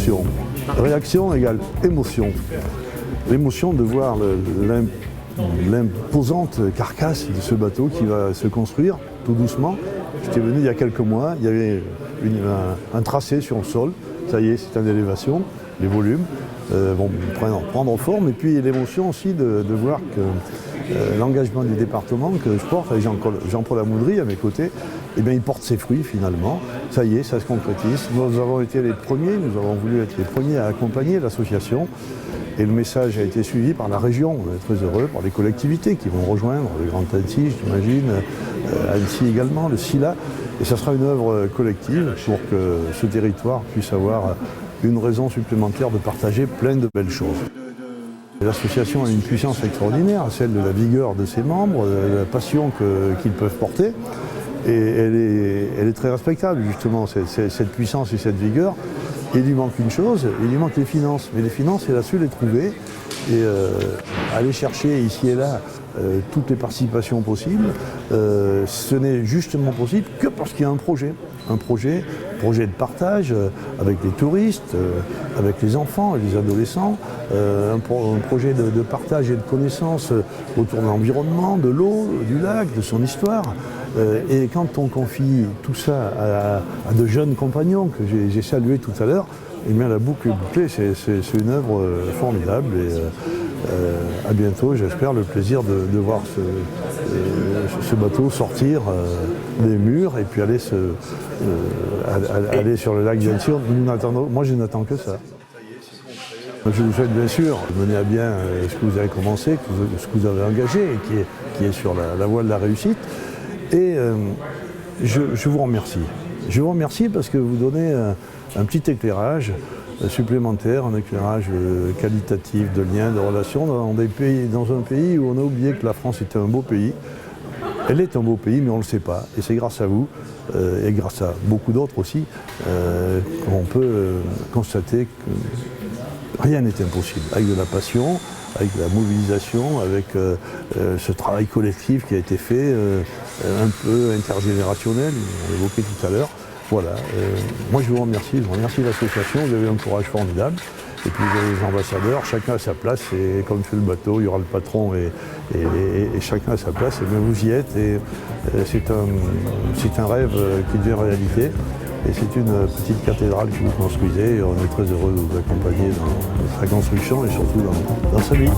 émotion. Réaction égale émotion. L'émotion de voir l'imposante carcasse de ce bateau qui va se construire tout doucement. J'étais venu il y a quelques mois, il y avait un tracé sur le sol, ça y est, c'est en élévation, les volumes vont prendre forme, et puis l'émotion aussi de voir que l'engagement du département que je porte avec Jean-Paul Amoudry à mes côtés, eh bien, il porte ses fruits finalement. Ça y est, ça se concrétise. Nous avons été les premiers, nous avons voulu être les premiers à accompagner l'association. Et le message a été suivi par la région, on est très heureux, par les collectivités qui vont rejoindre, le Grand Annecy, j'imagine, Annecy également, le SILA. Et ça sera une œuvre collective pour que ce territoire puisse avoir une raison supplémentaire de partager plein de belles choses. L'association a une puissance extraordinaire, celle de la vigueur de ses membres, de la passion qu'ils peuvent porter. Et elle est très respectable, justement, cette puissance et cette vigueur. Il lui manque une chose, il lui manque les finances. Mais les finances, elle a su les trouver et aller chercher ici et là toutes les participations possibles. Ce n'est justement possible que parce qu'il y a un projet de partage avec les touristes, avec les enfants et les adolescents, un projet de partage et de connaissances autour de l'environnement, de l'eau, du lac, de son histoire. Et quand on confie tout ça à de jeunes compagnons que j'ai salués tout à l'heure, eh bien la boucle est bouclée, c'est une œuvre formidable et à bientôt, j'espère, le plaisir de voir ce bateau sortir des murs et puis aller sur le lac d'Annecy. Moi je n'attends que ça. Je vous souhaite bien sûr de mener à bien ce que vous avez commencé, ce que vous avez engagé et qui est sur la voie de la réussite. Et je vous remercie. Je vous remercie parce que vous donnez un petit éclairage supplémentaire, un éclairage qualitatif de liens, de relations dans un pays où on a oublié que la France était un beau pays. Elle est un beau pays, mais on ne le sait pas. Et c'est grâce à vous, et grâce à beaucoup d'autres aussi, qu'on peut constater que rien n'est impossible. Avec de la passion, avec la mobilisation, avec ce travail collectif qui a été fait, un peu intergénérationnel, on l'évoquait tout à l'heure. Voilà, moi je vous remercie l'association, vous avez un courage formidable. Et puis vous avez les ambassadeurs, chacun à sa place, et comme fait le bateau, il y aura le patron et chacun à sa place, et bien vous y êtes, et c'est un rêve qui devient réalité. Et c'est une petite cathédrale que vous construisez, et on est très heureux de vous accompagner dans sa construction et surtout dans sa vie.